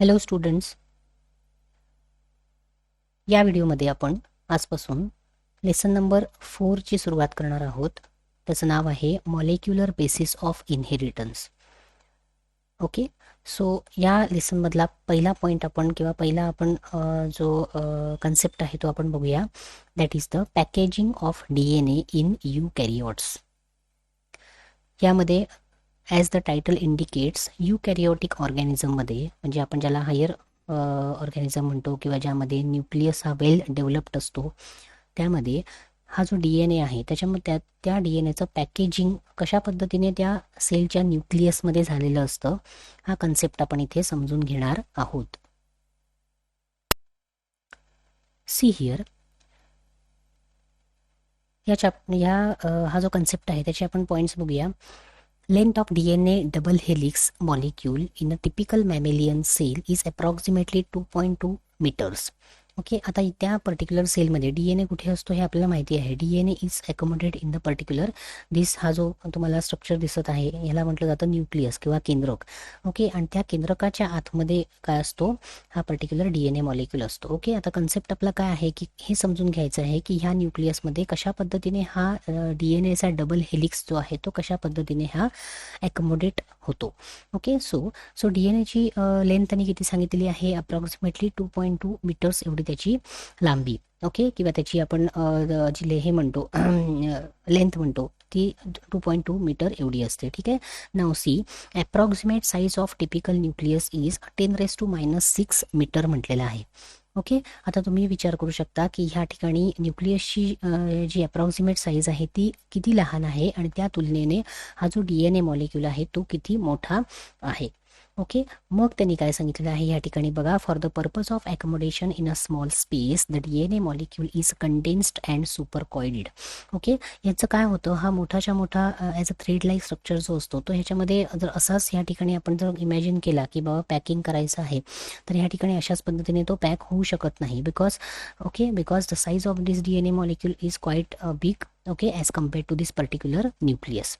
Hello students, या व्हिडिओमध्ये आपण आजपासून लेसन नंबर 4 ची सुरुवात करणार आहोत. त्याचं नाव आहे molecular basis of inheritance. Okay, so या लेसनमधला पहिला पॉईंट आपण पहिला आपण जो कन्सेप्ट आहे तो आपण बघूया. That is the packaging of DNA in eukaryotes. यामध्ये as the title indicates eukaryotic ऑर्गॅनिझममध्ये, म्हणजे आपण ज्याला हायर ऑर्गॅनिझम म्हणतो किंवा ज्यामध्ये न्यूक्लियस हा वेल डेव्हलप्ड असतो, त्यामध्ये हा जो DNA आहे त्याच्यामध्ये त्या DNAचं पॅकेजिंग कशा पद्धतीने त्या सेलच्या न्यूक्लियसमध्ये झालेलं असतं, हा कन्सेप्ट आपण इथे समजून घेणार आहोत. सी हिअर, हा जो कन्सेप्ट आहे त्याचे आपण पॉईंट्स बघूया. Length of DNA double helix molecule in a typical mammalian cell is approximately 2.2 meters. Okay, आता त्या पर्टिक्युलर सेलमध्ये DNA कुठे असतो हे आपल्याला माहिती आहे. DNA is accommodated in the particular this. हा जो तुम्हाला स्ट्रक्चर दिसत आहे याला म्हटलं जातं न्यूक्लियस किंवा केंद्रक. ओके, आणि त्या केंद्रकाच्या आतमध्ये काय असतो, हा पर्टिक्युलर DNA मॉलिक्यूल असतो. ओके, आता कन्सेप्ट आपला काय आहे की हे समजून घ्यायचं आहे की ह्या न्यूक्लियसमध्ये कशा पद्धतीने हा DNAचा डबल हेलिक्स जो आहे तो कशा पद्धतीने हा अकोमोडेट होतो. ओके, सो DNAची लेंथ त्यांनी किती सांगितलेली आहे, अप्रॉक्सिमेटली 2.2 मीटर्स एवढी त्याची लांबी. ओके, किंवा त्याची आपण हे म्हणतो लेंथ म्हणतो ती 2.2 मीटर एवढी असते. ठीक आहे. Now see, approximate size of typical nucleus is 10⁻⁶ metre म्हटलेलं आहे. ओके, आता तुम्ही विचार करू शकता की ह्या ठिकाणी न्यूक्लियसची जी अप्रॉक्सिमेट साईज आहे ती किती लहान आहे आणि त्या तुलनेने हा जो DNA मॉलिक्यूल आहे तो किती मोठा आहे. ओके, मग त्यांनी काय सांगितलेलं आहे या ठिकाणी बघा. For the purpose of accommodation in a small space the DNA molecule is condensed and super coiled. Okay, याचं काय होतं, हा मोठाच्या मोठा as a thread like structure जो असतो तो ह्याच्यामध्ये जर असाच या ठिकाणी आपण जर इमॅजिन केला की बाबा पॅकिंग करायचं आहे, तर ह्या ठिकाणी अशाच पद्धतीने तो पॅक होऊ शकत नाही. Because the size of this DNA molecule is quite big. Okay, as compared to this particular nucleus.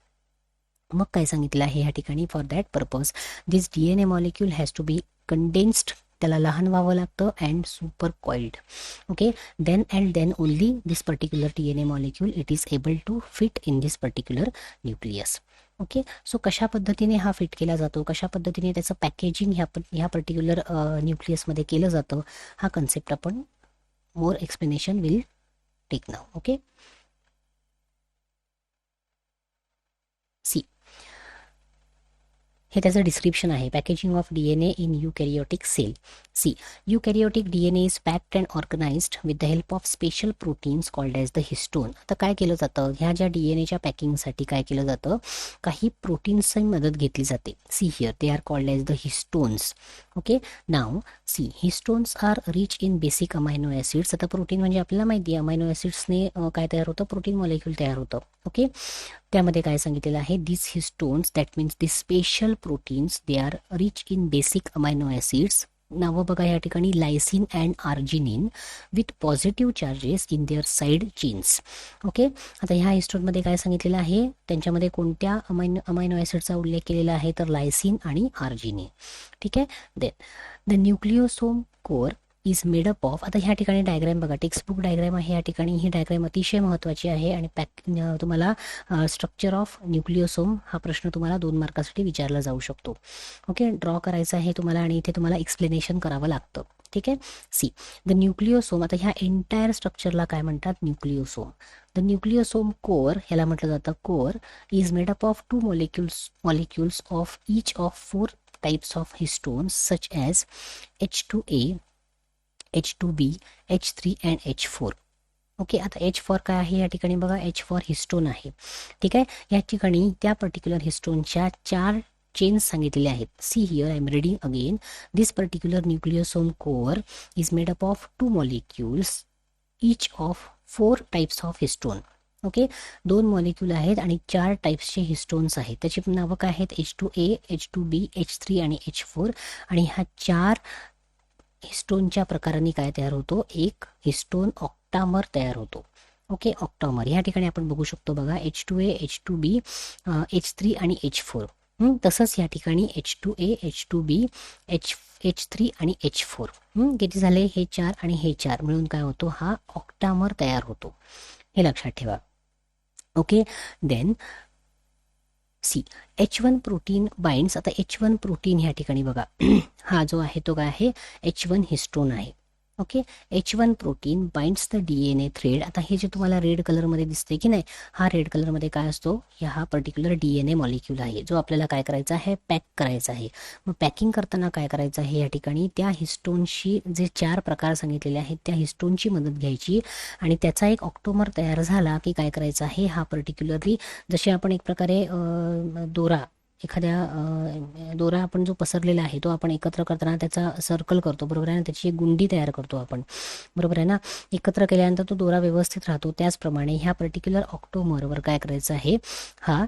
मग काय सांगितलं आहे या ठिकाणी, for that purpose this DNA molecule has to be condensed, त्याला लहान व्हावं लागतं, and super coiled. Okay, then only this particular DNA molecule it is able to fit in this particular nucleus. Okay, so कशा पद्धतीने हा fit केला जातो, कशा पद्धतीने त्याचं पॅकेजिंग ह्या पर्टिक्युलर न्यूक्लियसमध्ये केलं जातं, हा कन्सेप्ट आपण more explanation will take now. Okay, see, हे त्याचं डिस्क्रिप्शन आहे. Packaging of DNA in eukaryotic cell. See, eukaryotic DNA is packed and organised with the help of special proteins called as the histone. आता काय केलं जातं, ह्या ज्या DNAच्या पॅकिंगसाठी काय केलं जातं, काही प्रोटीन्सची मदत घेतली जाते. See here, they are called as the histones. Okay, नाव see, histones are rich in basic amino acids. आता प्रोटीन म्हणजे आपल्याला माहिती आहे अमायनो ॲसिड्सने काय तयार होतं, प्रोटीन मॉलिक्यूल तयार होतं. ओके, त्यामध्ये काय सांगितलेलं आहे, this histones that means this special proteins they are rich in basic amino acids. नावं बघा या ठिकाणी, lysine and arginine with positive charges in their side chains. Okay, आता ह्या हिस्टोनमध्ये काय सांगितलेलं आहे, त्यांच्यामध्ये कोणत्या अमायनो ॲसिडचा उल्लेख केलेला आहे, तर लायसिन आणि आर्जिनिन. ठीक आहे. Then the nucleosome core is made up of. आता ह्या ठिकाणी डायग्रॅम बघा, टेक्स्टबुक डायग्रॅम आहे या ठिकाणी. ही डायग्रॅम अतिशय महत्त्वाची आहे आणि तुम्हाला स्ट्रक्चर ऑफ न्यूक्लियोसोम हा प्रश्न तुम्हाला 2 मार्कासाठी विचारला जाऊ शकतो. ओके, ड्रॉ करायचा आहे तुम्हाला आणि इथे तुम्हाला एक्सप्लेनेशन करावं लागतं. ठीक आहे. सी, द न्यूक्लियोसोम, आता ह्या एंटायर स्ट्रक्चरला काय म्हणतात, न्यूक्लियोसोम. द न्यूक्लियोसोम कोअर, ह्याला म्हटलं जातं core, is made up of 2 molecules of each of 4 types of histones such as H2A, H2B, H3 and H4. Okay, आता H4 काय आहे या ठिकाणी बघा, H4 हिस्टोन आहे. ठीक आहे, या ठिकाणी त्या पर्टिक्युलर हिस्टोनच्या 4 चेन्स सांगितलेले आहेत. See here, I am reading again. This particular nucleosome core is made up of 2 molecules each of 4 types of histone. Okay, 2 molecule आहेत आणि 4 टाइप्सचे हिस्टोन्स आहेत. त्याची नावं काय आहेत, H2A, H2B, H3 आणि H4. आणि ह्या 4 हिस्टोनच्या प्रकारांनी काय तयार होतो, एक हिस्टोन ऑक्टामर तयार होतो. ओके, ऑक्टामर या ठिकाणी आपण बघू शकतो बघा, H2A, H2B, H3 आणि H4. तसंच या ठिकाणी H2A, H2B, H3 आणि H4 किती झाले, हे 4 आणि हे 4 मिळून काय होतो, हा ऑक्टामर तयार होतो, हे लक्षात ठेवा. Okay, then see H1 protein binds. आता H1 प्रोटीन ह्या ठिकाणी बघा हा जो आहे तो काय आहे, H1 हिस्टोन आहे. Okay, H1 protein binds the DNA thread. आता हे जे तुम्हाला रेड कलरमध्ये दिसते की नाही, हा रेड कलरमध्ये काय असतो, हा पर्टिक्युलर DNA मॉलिक्यूल आहे जो आपल्याला काय करायचा आहे, पॅक करायचा आहे. मग पॅकिंग करताना काय करायचं आहे, या ठिकाणी त्या हिस्टोनशी जे 4 प्रकार सांगितलेले आहेत त्या हिस्टोनची मदत घ्यायची आणि त्याचा एक ऑक्टोमर तयार झाला की काय करायचं आहे, हा पर्टिक्युलरली जसे आपण एक प्रकारे दोरा, एखाद्या दोरा आपण जो पसरलेला आहे तो आपण एकत्र करताना त्याचा सर्कल करतो, बरोबर आहे ना, त्याची एक गुंडी तयार करतो आपण, बरोबर आहे ना. एकत्र केल्यानंतर तो दोरा व्यवस्थित राहतो. त्याचप्रमाणे ह्या पर्टिक्युलर ऑक्टोमरवर काय करायचं आहे, हा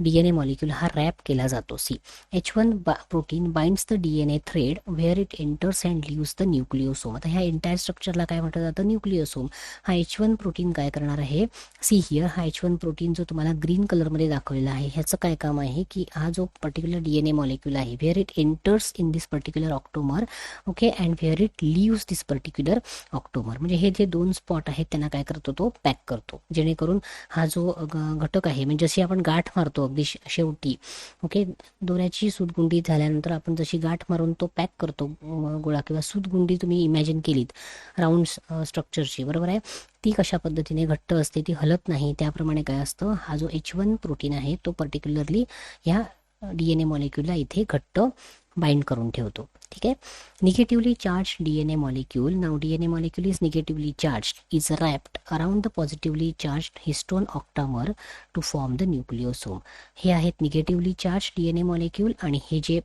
DNA मॉलिक्यूल हा रॅप केला जातो. See H1 protein binds the DNA thread where it enters and leaves the nucleosome. आता ह्या एंटायर स्ट्रक्चरला काय म्हटलं जातं, न्यूक्लिओसोम. हा H1 प्रोटीन काय करणार आहे, सी हिअर, हा H1 प्रोटीन जो तुम्हाला ग्रीन कलरमध्ये दाखवलेला आहे ह्याचं काय काम आहे की हा जो पर्टिक्युलर DNA मॉलिक्यूल आहे where it enters in this particular octamer, okay, and where it leaves this particular octamer. म्हणजे हे जे 2 स्पॉट आहेत त्यांना काय करतो, तो पॅक करतो, जेणेकरून हा जो घटक आहे, म्हणजे जशी आपण गाठ मारतो अगदी शेवटी, ओके, दोऱ्याची सूतगुंडी झाल्यानंतर आपण जशी गाठ मारून तो पॅक करतो गोळा, किंवा सूतगुंडी तुम्ही इमॅजिन केलीत राऊंड स्ट्रक्चरची, बरोबर आहे, ती कशा पद्धतीने घट्ट असते, ती हलत नाही. त्याप्रमाणे काय असतं, हा जो H1 प्रोटीन आहे तो पर्टिक्युलरली ह्या DNA मॉलिक्यूलला इथे घट्ट बाइंड करून ठेवतो. ठीक आहे. Negatively charge DNA molecule. Now DNA molecule is negatively charge is wrapped around the positively charge histone octamer to form the nucleosome. हे आहेत निगेटिव्हली चार्ज DNA मॉलिक्यूल आणि हे जे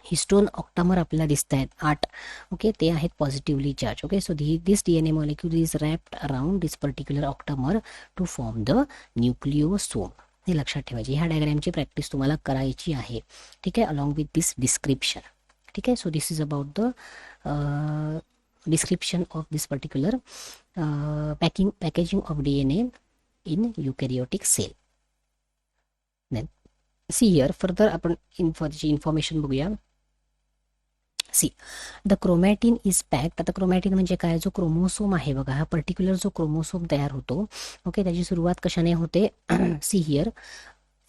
हिस्टोन ऑक्टामर आपल्याला दिसत आहेत 8, ओके, ते आहेत positively charge. Okay, so this DNA molecule is wrapped around this particular octamer to form the nucleosome. हे लक्षात ठेवायचे. ह्या डायग्रामची प्रॅक्टिस तुम्हाला करायची आहे. ठीक आहे, अलॉंग विथ दिस डिस्क्रिप्शन. ठीक आहे, so this is about the description of this particular packaging of DNA in eukaryotic cell. Then see here further आपण इन्फॉर्मेशन बघूया. See the chromatin is packed. आता क्रोमॅटिन म्हणजे काय, जो क्रोमोसोम आहे बघा, हा पर्टिक्युलर जो क्रोमोसोम तयार होतो, ओके, त्याची सुरुवात कशाने होते, see here,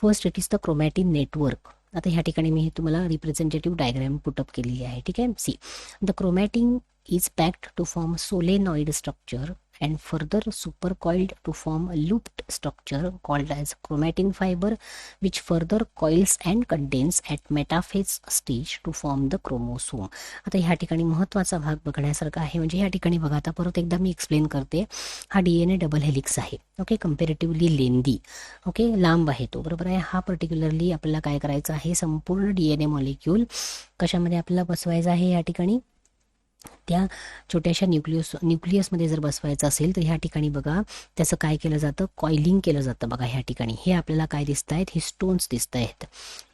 first it is the chromatin network. आता ह्या ठिकाणी मी तुम्हाला रिप्रेझेंटेटिव्ह डायग्राम पुटअप केलेली आहे. ठीक आहे, see the chromatin is packed to form solenoid structure and further supercoiled to form a looped structure called as chromatin fiber, which further coils and condense at metaphase stage to form the chromosome. आता ह्या ठिकाणी महत्त्वाचा भाग बघण्यासारखा आहे. म्हणजे ह्या ठिकाणी बघा, आता परत एकदा मी एक्सप्लेन करते. हा DNA डबल हेलिक्स आहे, ओके, कम्पॅरेटिव्हली लेंदी, ओके, लांब आहे तो, बरोबर आहे. हा पर्टिक्युलरली आपल्याला काय करायचं आहे, संपूर्ण DNA मॉलिक्यूल कशामध्ये आपल्याला बसवायचा आहे, या ठिकाणी त्या छोट्याशा न्यूक्लियसमध्ये जर बसवायचं असेल तर ह्या ठिकाणी बघा त्याचं काय केलं जातं, कॉइलिंग केलं जातं. बघा ह्या ठिकाणी हे आपल्याला काय दिसत आहेत, हे स्टोन्स दिसत आहेत,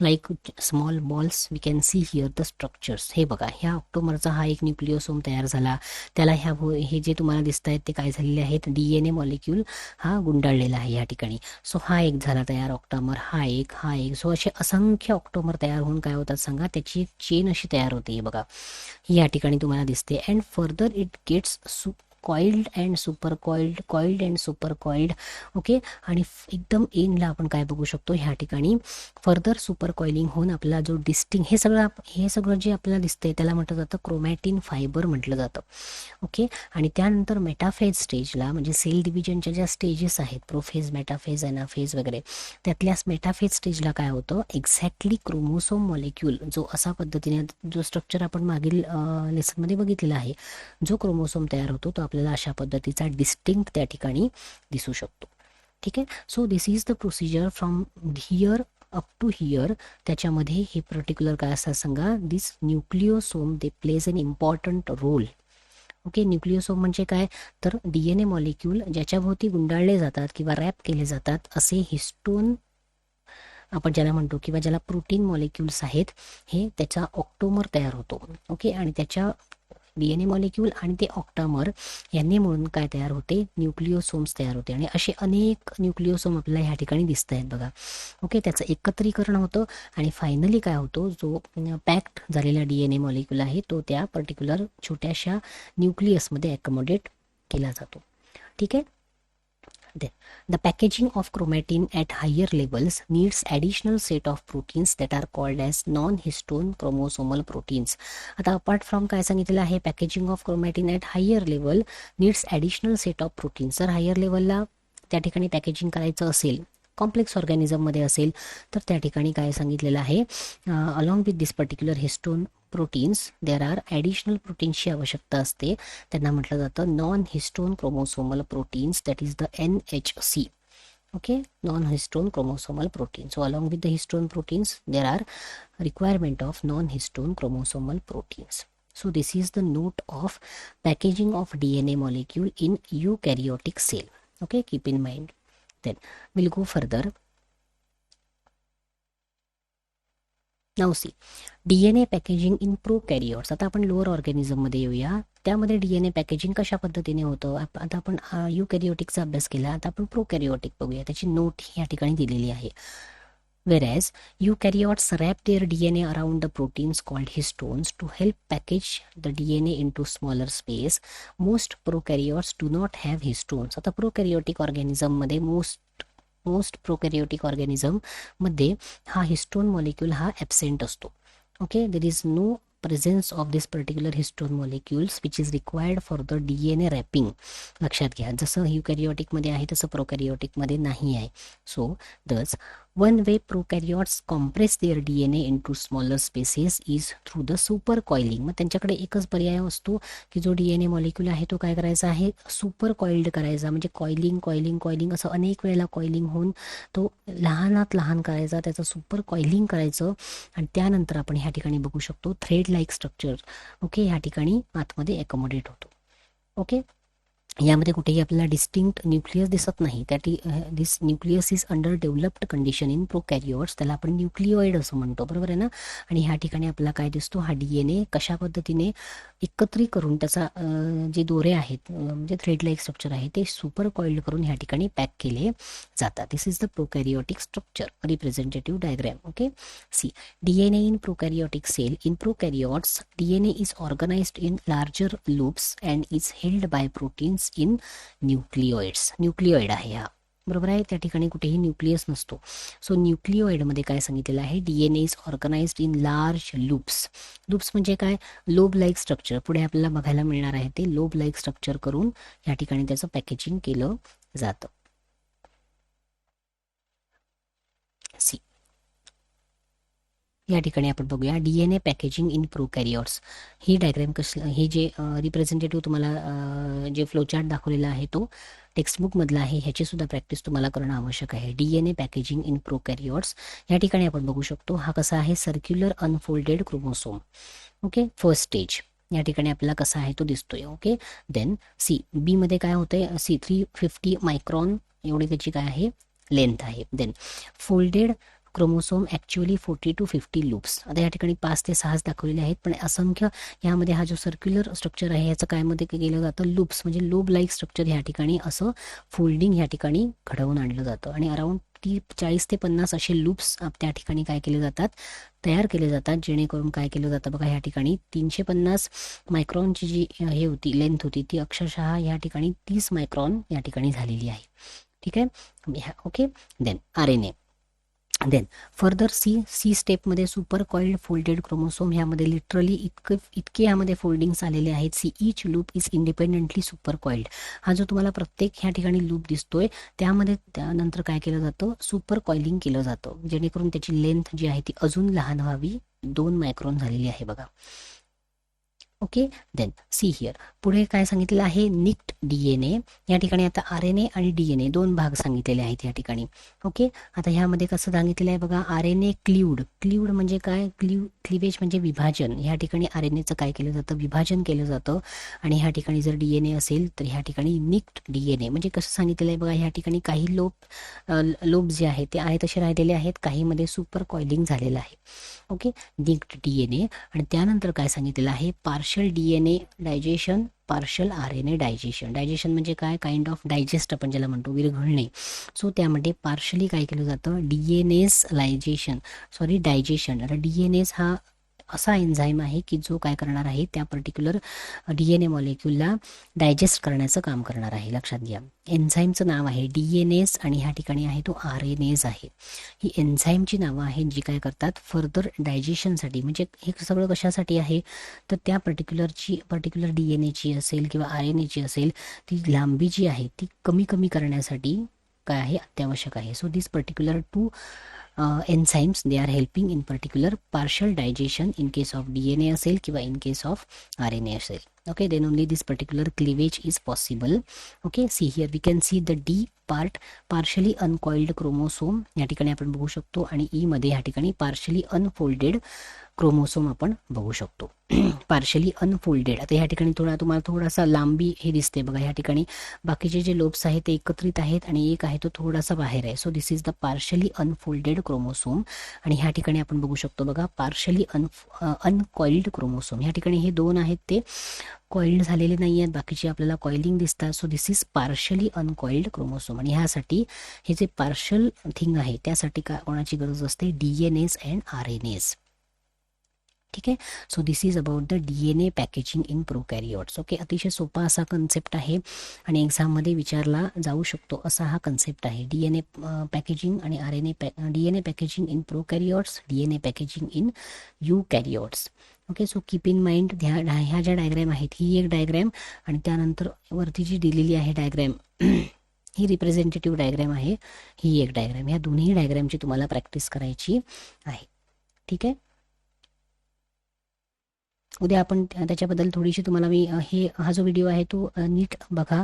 like small balls. We can see here the structures. हे बघा, ह्या ऑक्टोमरचा हा एक न्यूक्लिओसोम तयार झाला, त्याला हे जे तुम्हाला दिसत आहेत ते काय झालेले आहेत, DNA मॉलिक्यूल हा गुंडाळलेला आहे या ठिकाणी. सो हा एक झाला तयार ऑक्टोमर, हा एक. सो असे असंख्य ऑक्टोमर तयार होऊन काय होतात सांगा, त्याची एक चेन अशी तयार होते. बघा या ठिकाणी तुम्हाला दिसते. And further it gets coiled and super coiled, coiled and super coiled, okay. आणि एकदम एंडला आपण काय बघू शकतो, ह्या ठिकाणी फर्दर सुपर कॉइलिंग होऊन आपला जो डिस्टिंग, हे सगळं जे आपल्याला दिसतंय त्याला म्हटलं जातं क्रोमॅटिन फायबर म्हटलं जातं, ओके. आणि त्यानंतर मेटाफेज स्टेजला, म्हणजे सेल डिव्हिजनच्या ज्या स्टेजेस आहेत, प्रोफेज, मेटाफेज, एनाफेज वगैरे, त्यातल्या मेटाफेज स्टेजला काय होतं, एक्झॅक्टली क्रोमोसोम मॉलिक्यूल जो असा पद्धतीने, जो स्ट्रक्चर आपण मागील लेसनमध्ये बघितलेला आहे, जो क्रोमोसोम तयार होतो तो आपल्याला अशा पद्धतीचा डिस्टिंक्ट त्या ठिकाणी दिसू शकतो. ठीक आहे, so this is the procedure from here up to here. त्याच्यामध्ये हे पर्टिक्युलर काय असतात सांगा, this nucleosome they plays an important role. Okay, nucleosome म्हणजे काय, तर DNA मॉलिक्यूल ज्याच्याभोवती गुंडाळले जातात किंवा रॅप केले जातात असे हिस्टोन आपण ज्याला म्हणतो, किंवा ज्याला प्रोटीन मॉलिक्युल्स आहेत, हे त्याचा ऑक्टोमर तयार होतो, ओके. आणि त्याच्या डीएनए मॉलिक्यूल आणि ते ऑक्टामर यांनी मिळून काय तयार होते, न्यूक्लिओसोम्स तयार होते. आणि असे अनेक न्यूक्लिओसोम आपल्याला ह्या ठिकाणी दिसत आहेत बघा. ओके, त्याचं एकत्रीकरण होतं आणि फायनली काय होतो, जो पॅक्ड झालेला डीएनए मॉलिक्यूल आहे तो त्या पर्टिक्युलर छोट्याशा न्यूक्लियसमध्ये अकोमोडेट केला जातो. ठीक आहे. The packaging of chromatin at higher levels needs additional set of proteins that are called as non-histone chromosomal proteins. आता अपार्ट फ्रॉम काय सांगितलेलं आहे, packaging of chromatin at higher level needs additional set of proteins. जर higher लेवलला त्या ठिकाणी packaging करायचं असेल, कॉम्प्लेक्स ऑर्गॅनिझममध्ये असेल, तर त्या ठिकाणी काय सांगितलेलं आहे, along with this particular histone proteins there are additional प्रोटीन्सची आवश्यकता असते. त्यांना म्हटलं जातं non histone chromosomal proteins, that is the NHC. okay, non-histone chromosomal protein. So along with the histone proteins there are requirement of non-histone chromosomal proteins. So this is the note of packaging of DNA molecule in eukaryotic cell. Okay, keep in mind. Then we'll go further. Now see DNA packaging in prokaryotes. आता आपण lower ऑर्गॅनिझममध्ये येऊया. त्यामध्ये DNA packaging कशा पद्धतीने होतं. आता आपण युकॅरियोटिकचा अभ्यास केला, आता आपण प्रोकॅरियोटिक बघूया. त्याची नोट या ठिकाणी दिलेली आहे. Whereas eukaryotes wrap their DNA around the proteins called histones to help package the DNA into smaller space. Most prokaryotes do not have histones. आता प्रोकॅरियोटिक ऑर्गॅनिझम मध्ये मोस्ट प्रोकॅरियोटिक ऑर्गॅनिझम मध्ये हा हिस्टोन मॉलिक्यूल हा absent असतो. Okay, there is no presence of this particular histone molecules which is required for the DNA wrapping. लक्षात घ्या, जसं युकॅरियोटिकमध्ये आहे तसं प्रोकॅरियोटिकमध्ये नाही आहे. So this one way prokaryotes compress their DNA into smaller spaces is through the super coiling. मग त्यांच्याकडे एकच पर्याय असतो की जो डीएनए मॉलिक्यूल आहे तो काय करायचा आहे, सुपर कॉइल्ड करायचा. म्हणजे कॉइलिंग कॉइलिंग कॉइलिंग असं अनेक वेळेला कॉइलिंग होऊन तो लहानात लहान करायचा, त्याचं सुपर कॉइलिंग करायचं. आणि त्यानंतर आपण ह्या ठिकाणी बघू शकतो थ्रेड लाईक स्ट्रक्चर. ओके, ह्या ठिकाणी आतमध्ये अकोमोडेट होतो. ओके, यामध्ये कुठेही आपल्याला डिस्टिंक्ट न्यूक्लियस दिसत नाही. त्या this nucleus is under developed condition in prokaryotes. त्याला आपण न्यूक्लिओइड असं म्हणतो, बरोबर आहे ना. आणि ह्या ठिकाणी आपल्याला काय दिसतो, हा डीएनए कशा पद्धतीने एकत्रित करून त्याचा जे दोरे आहेत म्हणजे थ्रेड लाईक स्ट्रक्चर आहे ते सुपर कॉइल्ड करून ह्या ठिकाणी पॅक केले जातात. This is the prokaryotic structure representative diagram. Okay, see DNA in prokaryotic cell. In prokaryotes DNA is organised in larger loops and is held by proteins in nucleoids. Nucleoid आहे हा, बरोबर आहे. त्या ठिकाणी कुठेही न्यूक्लियस नसतो. सो न्यूक्लिओइडमध्ये काय सांगितलेलं आहे, DNA is organised in large loops. Loops म्हणजे काय, लोब लाईक स्ट्रक्चर. पुढे आपल्याला बघायला मिळणार आहे ते लोब लाईक स्ट्रक्चर करून या ठिकाणी त्याचं पॅकेजिंग केलं जातं. सी या ठिकाणी आपण बघूया डीएनए पॅकेजिंग इन प्रोकॅरियोट्स. ही डायग्राम कसं, हे जे रिप्रेझेंटेटिव्ह तुम्हाला जे फ्लोचार्ट दाखवलेला आहे तो टेक्स्टबुकमधला आहे. ह्याची सुद्धा प्रॅक्टिस तुम्हाला करणं आवश्यक आहे. डीएनए पॅकेजिंग इन प्रोकॅरियोट्स या ठिकाणी आपण बघू शकतो हा कसा आहे, circular unfolded chromosome. Okay, first stage या ठिकाणी आपल्याला कसा आहे तो दिसतोय. ओके, देन सी बी मध्ये काय होतंय, सी 350 मायक्रॉन एवढी त्याची काय आहे लेंथ आहे. Then folded chromosome actually 40 to 50 loops. आता या ठिकाणी 5 ते 6 दाखवलेले आहेत, पण असंख्य यामध्ये हा जो सर्क्युलर स्ट्रक्चर आहे याचं काय मध्ये केलं जातं, लूप्स म्हणजे लोब लाईक स्ट्रक्चर ह्या ठिकाणी असं फोल्डिंग ह्या ठिकाणी घडवून आणलं जातं. आणि अराउंड 40 ते 50 असे लूप्स त्या ठिकाणी काय केले जातात, तयार केले जातात. जेणेकरून काय केलं जातं बघा, ह्या ठिकाणी 350 मायक्रॉनची जी हे होती लेंथ होती ती अक्षरशः या ठिकाणी 30 मायक्रॉन या ठिकाणी झालेली आहे. ठीक आहे. Okay, then RNA. Then further see स्टेपमध्ये सुपर कॉइल्ड फोल्डेड क्रोमोसोम ह्यामध्ये लिटरली इतके ह्यामध्ये फोल्डिंग्स आलेले आहेत. See each loop is independently super coiled. हा जो तुम्हाला प्रत्येक ह्या ठिकाणी लूप दिसतोय त्यामध्ये त्यानंतर काय केलं जातं, सुपर कॉइलिंग केलं जातं, जेणेकरून त्याची लेंथ जी आहे ती अजून लहान व्हावी. 2 मायक्रॉन झालेली आहे बघा. ओके, देन सी हिअर पुढे काय सांगितलेलं आहे, निक्ट डीएनए. या ठिकाणी आता RNA आणि डीएनए 2 भाग सांगितलेले आहेत या ठिकाणी. ओके, आता ह्यामध्ये कसं सांगितलेलं आहे बघा, RNA क्लीव्ड म्हणजे काय, क्लिवेज म्हणजे विभाजन. ह्या ठिकाणी RNAचं काय केलं जातं, विभाजन केलं जातं. आणि ह्या ठिकाणी जर डीएनए असेल तर ह्या ठिकाणी निक्ट डीएनए म्हणजे कसं सांगितलेलं आहे बघा, ह्या ठिकाणी काही लोब जे आहेत ते आहे तसे राहिलेले आहेत, काहीमध्ये सुपर कॉइलिंग झालेलं आहे. Okay, nicked DNA. आणि त्यानंतर काय सांगितलेलं आहे, partial partial DNA digestion, partial RNA digestion. Digestion म्हणजे काय, काइंड ऑफ डायजेस्ट आपण ज्याला म्हणतो, विरघळणे. सो त्यामध्ये पार्शली काय केलं जातं, DNase लायजेशन, सॉरी डायजेशन. आता DNase हा असा एन्झाईम आहे की जो काय करणार आहे, त्या पर्टिक्युलर DNA मॉलिक्यूलला डायजेस्ट करण्याचं काम करणार आहे. लक्षात घ्या, एन्झाईमचं नाव आहे DNase आणि ह्या ठिकाणी आहे तो RNase आहे. ही एन्झाईमची नावं आहेत जी काय करतात, फर्दर डायजेशनसाठी. म्हणजे हे सगळं कशासाठी आहे, तर त्या पर्टिक्युलर DNAची असेल किंवा RNAची असेल, ती लांबी जी आहे ती कमी करण्यासाठी काय आहे, अत्यावश्यक आहे. So this particular two enzymes, they are helping in particular partial digestion in case of DNA असेल किंवा in case of RNA असेल. Okay, then only this particular cleavage is possible. Okay, see here we can see the D part, partially uncoiled chromosome या ठिकाणी आपण बघू शकतो, आणि E मध्ये या ठिकाणी partially unfolded क्रोमोसोम आपण बघू शकतो. Partially unfolded. आता ह्या ठिकाणी तुम्हाला थोडासा लांबी हे दिसते बघा, ह्या ठिकाणी बाकीचे जे लोब्स आहेत ते एकत्रित आहेत आणि एक आहे तो थोडासा बाहेर आहे. So this is the partially unfolded chromosome. आणि ह्या ठिकाणी आपण बघू शकतो बघा, पार्शली अनकॉइल्ड क्रोमोसोम. ह्या ठिकाणी हे दोन आहेत ते कॉइल्ड झालेले नाही आहेत, बाकीचे आपल्याला कॉइलिंग दिसतात. So this is partially uncoiled chromosome. आणि ह्यासाठी हे जे पार्शल थिंग आहे त्यासाठी कोणाची गरज असते, DNase अँड RNase. ठीक आहे. So this is about the DNA packaging in prokaryotes. Okay, अतिशय सोपा असा कन्सेप्ट आहे आणि एक्झाममध्ये विचारला जाऊ शकतो असा हा कन्सेप्ट आहे. DNA पॅकेजिंग आणि DNA packaging in prokaryotes, DNA packaging in eukaryotes. Okay, so keep in mind, ह्या ज्या डायग्रॅम आहेत, ही एक डायग्रॅम आणि त्यानंतर वरती जी दिलेली आहे डायग्रॅम ही रिप्रेझेंटेटिव्ह डायग्रॅम आहे, ही एक डायग्रॅम. ह्या दोन्ही डायग्रॅमची तुम्हाला प्रॅक्टिस करायची आहे. ठीक आहे. उद्या आपण त्याच्याबद्दल थोडीशी तुम्हाला मी हा जो व्हिडिओ आहे तो नीट बघा.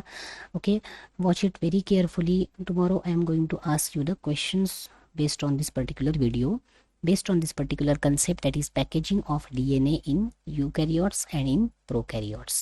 Okay, watch it very carefully. Tomorrow I am going to ask you the questions based on this particular video, based on this particular concept, that is packaging of DNA in eukaryotes and in prokaryotes.